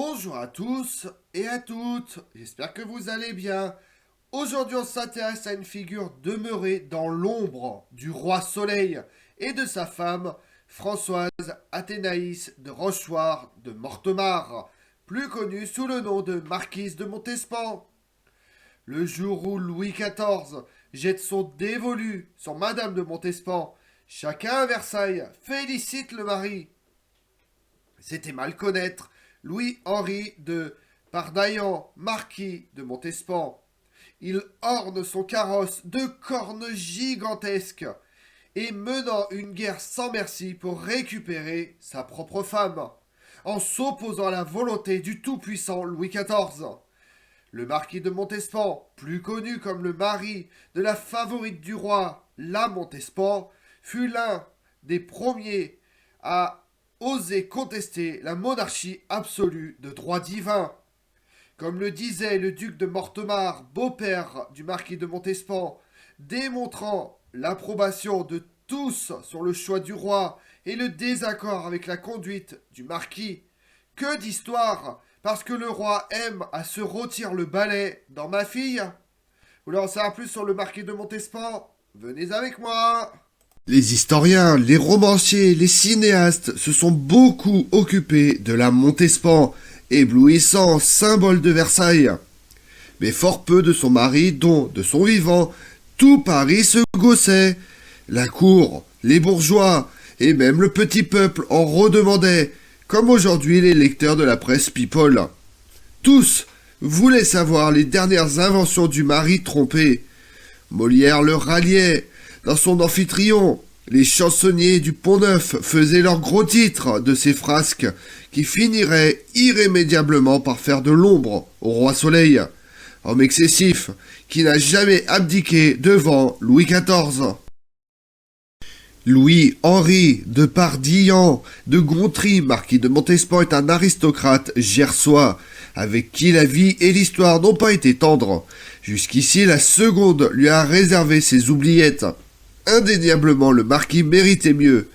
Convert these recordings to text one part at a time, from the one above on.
Bonjour à tous et à toutes, j'espère que vous allez bien. Aujourd'hui on s'intéresse à une figure demeurée dans l'ombre du roi Soleil et de sa femme Françoise Athénaïs de Rochechouart de Mortemart, plus connue sous le nom de marquise de Montespan. Le jour où Louis XIV jette son dévolu sur Madame de Montespan, chacun à Versailles félicite le mari. C'était mal connaître Louis-Henri de Pardaillan, marquis de Montespan. Il orne son carrosse de cornes gigantesques et menant une guerre sans merci pour récupérer sa propre femme, en s'opposant à la volonté du tout-puissant Louis XIV. Le marquis de Montespan, plus connu comme le mari de la favorite du roi, la Montespan, fut l'un des premiers à oser contester la monarchie absolue de droit divin. Comme le disait le duc de Mortemart, beau-père du marquis de Montespan, démontrant l'approbation de tous sur le choix du roi et le désaccord avec la conduite du marquis. Que d'histoire, parce que le roi aime à se rôtir le balai dans ma fille. Vous voulez en savoir plus sur le marquis de Montespan? Venez avec moi. Les historiens, les romanciers, les cinéastes se sont beaucoup occupés de la Montespan, éblouissant symbole de Versailles. Mais fort peu de son mari, dont, de son vivant, tout Paris se gaussait. La cour, les bourgeois, et même le petit peuple en redemandaient, comme aujourd'hui les lecteurs de la presse People. Tous voulaient savoir les dernières inventions du mari trompé. Molière le ralliait. Dans son Amphitryon, les chansonniers du Pont-Neuf faisaient leurs gros titres de ces frasques qui finiraient irrémédiablement par faire de l'ombre au roi Soleil, homme excessif qui n'a jamais abdiqué devant Louis XIV. Louis-Henri de Pardaillan de Gontrie, marquis de Montespan, est un aristocrate gersois, avec qui la vie et l'histoire n'ont pas été tendres. Jusqu'ici, la seconde lui a réservé ses oubliettes. Indéniablement, le marquis méritait mieux.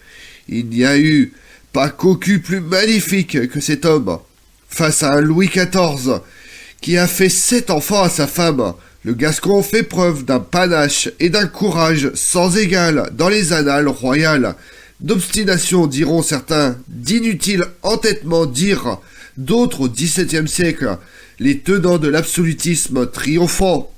Il n'y a eu pas cocu plus magnifique que cet homme. Face à un Louis XIV qui a fait 7 enfants à sa femme, le Gascon fait preuve d'un panache et d'un courage sans égal dans les annales royales. D'obstination, diront certains, d'inutile entêtement, dirent d'autres au XVIIe siècle, les tenants de l'absolutisme triomphant.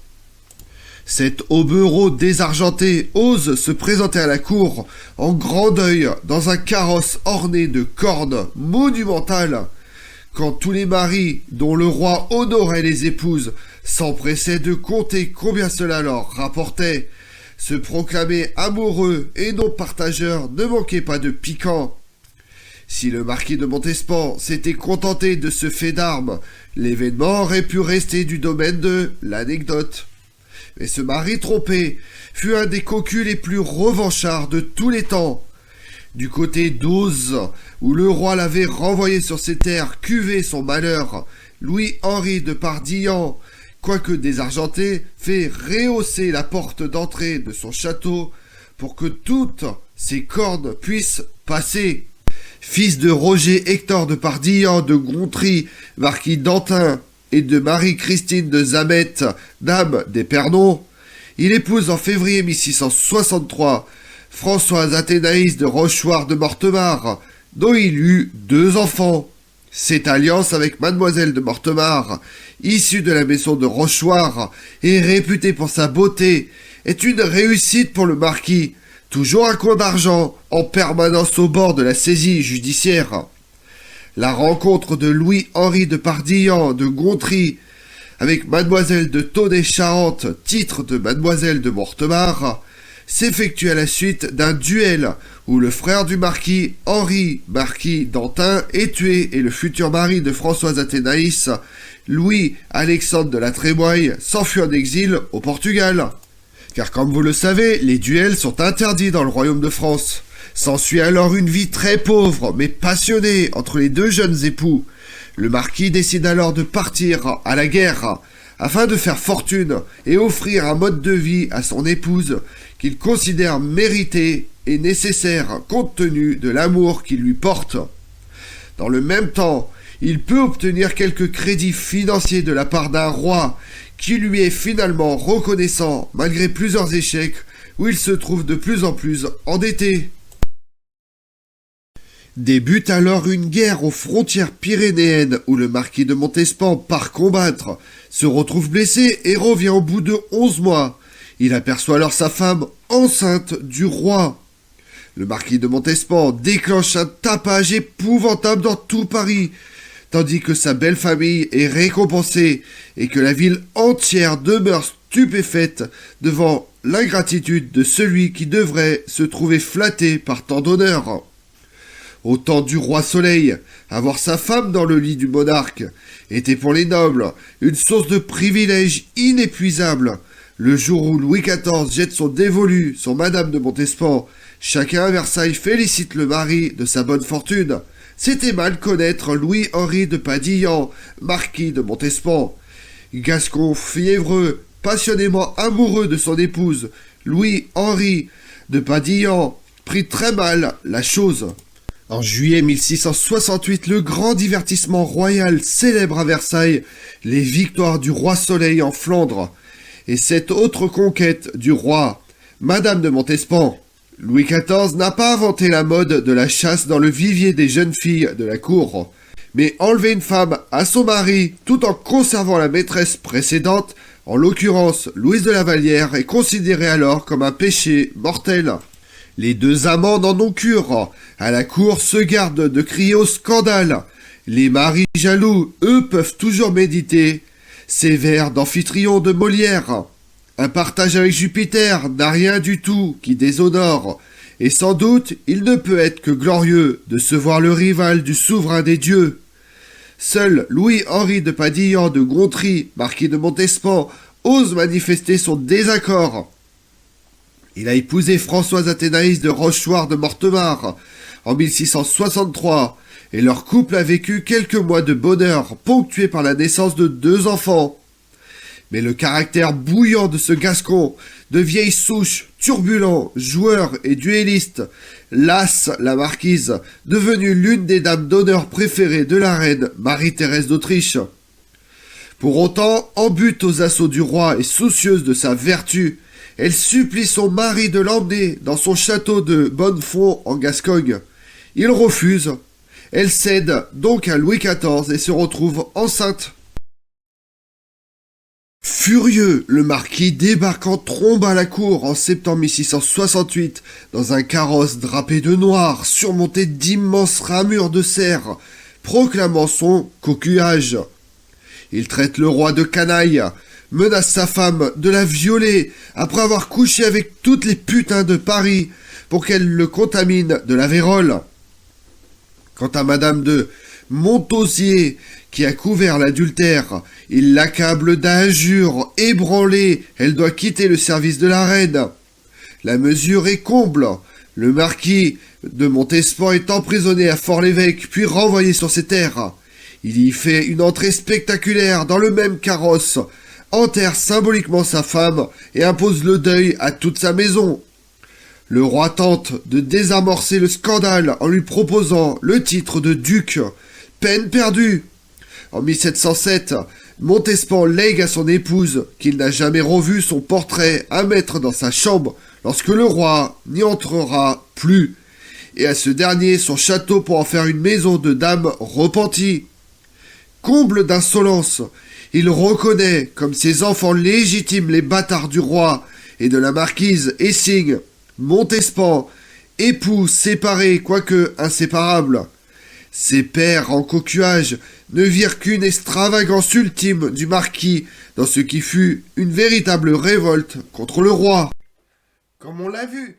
Cet hobereau désargenté ose se présenter à la cour en grand deuil dans un carrosse orné de cornes monumentales, quand tous les maris dont le roi honorait les épouses s'empressaient de compter combien cela leur rapportait. Se proclamer amoureux et non partageurs ne manquait pas de piquant. Si le marquis de Montespan s'était contenté de ce fait d'armes, l'événement aurait pu rester du domaine de l'anecdote. Mais ce mari trompé fut un des cocus les plus revanchards de tous les temps. Du côté d'Auze, où le roi l'avait renvoyé sur ses terres cuver son malheur, Louis-Henri de Pardaillan, quoique désargenté, fait rehausser la porte d'entrée de son château pour que toutes ses cornes puissent passer. Fils de Roger Hector de Pardaillan de Gontrie, marquis d'Antin, et de Marie-Christine de Zamet, dame d'Épernon, il épouse en février 1663 Françoise Athénaïs de Rochechouart de Mortemart, dont il eut 2 enfants. Cette alliance avec mademoiselle de Mortemart, issue de la maison de Rochechouart et réputée pour sa beauté, est une réussite pour le marquis, toujours un coin d'argent, en permanence au bord de la saisie judiciaire. La rencontre de Louis-Henri de Pardaillan de Gontrie avec mademoiselle de Tonnay-Charente, titre de mademoiselle de Mortemart, s'effectue à la suite d'un duel où le frère du marquis, Henri, marquis d'Antin, est tué et le futur mari de Françoise Athénaïs, Louis-Alexandre de la Trémoille, s'enfuit en exil au Portugal. Car comme vous le savez, les duels sont interdits dans le royaume de France. S'ensuit alors une vie très pauvre, mais passionnée, entre les 2 jeunes époux. Le marquis décide alors de partir à la guerre, afin de faire fortune et offrir un mode de vie à son épouse qu'il considère mérité et nécessaire compte tenu de l'amour qu'il lui porte. Dans le même temps, Il peut obtenir quelques crédits financiers de la part d'un roi qui lui est finalement reconnaissant malgré plusieurs échecs où il se trouve de plus en plus endetté. Débute alors une guerre aux frontières pyrénéennes où le marquis de Montespan part combattre, se retrouve blessé et revient au bout de 11 mois. Il aperçoit alors sa femme enceinte du roi. Le marquis de Montespan déclenche un tapage épouvantable dans tout Paris, tandis que sa belle famille est récompensée et que la ville entière demeure stupéfaite devant l'ingratitude de celui qui devrait se trouver flatté par tant d'honneur. Au temps du roi Soleil, avoir sa femme dans le lit du monarque était pour les nobles une source de privilèges inépuisable. Le jour où Louis XIV jette son dévolu sur Madame de Montespan, chacun à Versailles félicite le mari de sa bonne fortune. C'était mal connaître Louis-Henri de Padillan, marquis de Montespan. Gascon fiévreux, passionnément amoureux de son épouse, Louis-Henri de Padillan prit très mal la chose. En juillet 1668, le grand divertissement royal célèbre à Versailles les victoires du roi Soleil en Flandre et cette autre conquête du roi, Madame de Montespan. Louis XIV n'a pas inventé la mode de la chasse dans le vivier des jeunes filles de la cour, mais enlever une femme à son mari tout en conservant la maîtresse précédente, en l'occurrence Louise de la Vallière, est considéré alors comme un péché mortel. Les deux amants n'en ont cure. À la cour se gardent de crier au scandale. Les maris jaloux, eux, peuvent toujours méditer ces vers d'Amphitryon de Molière. Un partage avec Jupiter n'a rien du tout qui déshonore, et sans doute il ne peut être que glorieux de se voir le rival du souverain des dieux. Seul Louis-Henri de Padillan de Gontry, marquis de Montespan, ose manifester son désaccord. Il a épousé Françoise Athénaïs de Rochechouart de Mortemart en 1663, et leur couple a vécu quelques mois de bonheur, ponctués par la naissance de 2 enfants. Mais le caractère bouillant de ce Gascon, de vieille souche, turbulent, joueur et duelliste, lasse la marquise, devenue l'une des dames d'honneur préférées de la reine Marie-Thérèse d'Autriche. Pour autant, en butte aux assauts du roi et soucieuse de sa vertu, elle supplie son mari de l'emmener dans son château de Bonnefond en Gascogne. Il refuse. Elle cède donc à Louis XIV et se retrouve enceinte. Furieux, le marquis débarque en trombe à la cour en septembre 1668 dans un carrosse drapé de noir surmonté d'immenses ramures de cerf, proclamant son coquillage. Il traite le roi de canaille, menace sa femme de la violer après avoir couché avec toutes les putains de Paris pour qu'elle le contamine de la vérole. Quant à Madame de Montausier, qui a couvert l'adultère, il l'accable d'injures, ébranlée, elle doit quitter le service de la reine. La mesure est comble. Le marquis de Montespan est emprisonné à Fort-l'Évêque, puis renvoyé sur ses terres. Il y fait une entrée spectaculaire dans le même carrosse, enterre symboliquement sa femme et impose le deuil à toute sa maison. Le roi tente de désamorcer le scandale en lui proposant le titre de duc. Peine perdue. En 1707, Montespan lègue à son épouse qu'il n'a jamais revu son portrait à mettre dans sa chambre lorsque le roi n'y entrera plus, et à ce dernier son château pour en faire une maison de dame repentie. Comble d'insolence, il reconnaît comme ses enfants légitimes les bâtards du roi et de la marquise et signe Montespan, époux séparés quoique inséparables. Ses pères en coquillage ne virent qu'une extravagance ultime du marquis dans ce qui fut une véritable révolte contre le roi. Comme on l'a vu,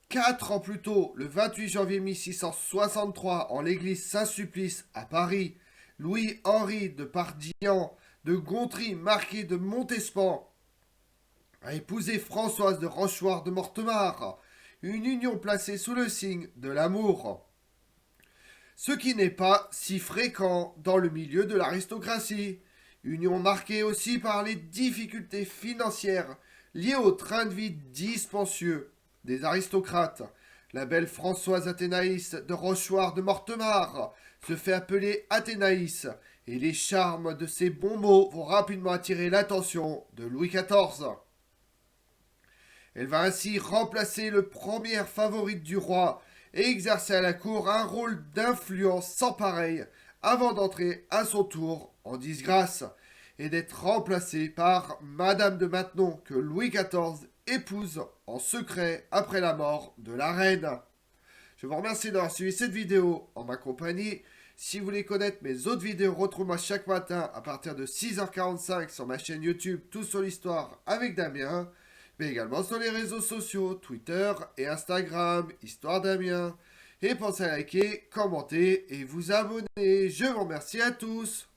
4 ans plus tôt, le 28 janvier 1663, en l'église Saint-Sulpice à Paris, Louis-Henri de Padillan de Gontry, marquis de Montespan, a épousé Françoise de Rochechouart de Mortemart, une union placée sous le signe de l'amour. Ce qui n'est pas si fréquent dans le milieu de l'aristocratie, union marquée aussi par les difficultés financières liées au train de vie dispendieux des aristocrates, La belle Françoise Athénaïs de Rochoir de Mortemart se fait appeler Athénaïs, et les charmes de ses bons mots vont rapidement attirer l'attention de Louis XIV. Elle va ainsi remplacer le premier favorite du roi et exercer à la cour un rôle d'influence sans pareil avant d'entrer à son tour en disgrâce et d'être remplacée par Madame de Maintenon que Louis XIV épouse en secret après la mort de la reine. Je vous remercie d'avoir suivi cette vidéo en ma compagnie. Si vous voulez connaître mes autres vidéos, retrouvez-moi chaque matin à partir de 6h45 sur ma chaîne YouTube Tout sur l'Histoire avec Damien, mais également sur les réseaux sociaux, Twitter et Instagram, Histoire Damien. Et pensez à liker, commenter et vous abonner. Je vous remercie à tous.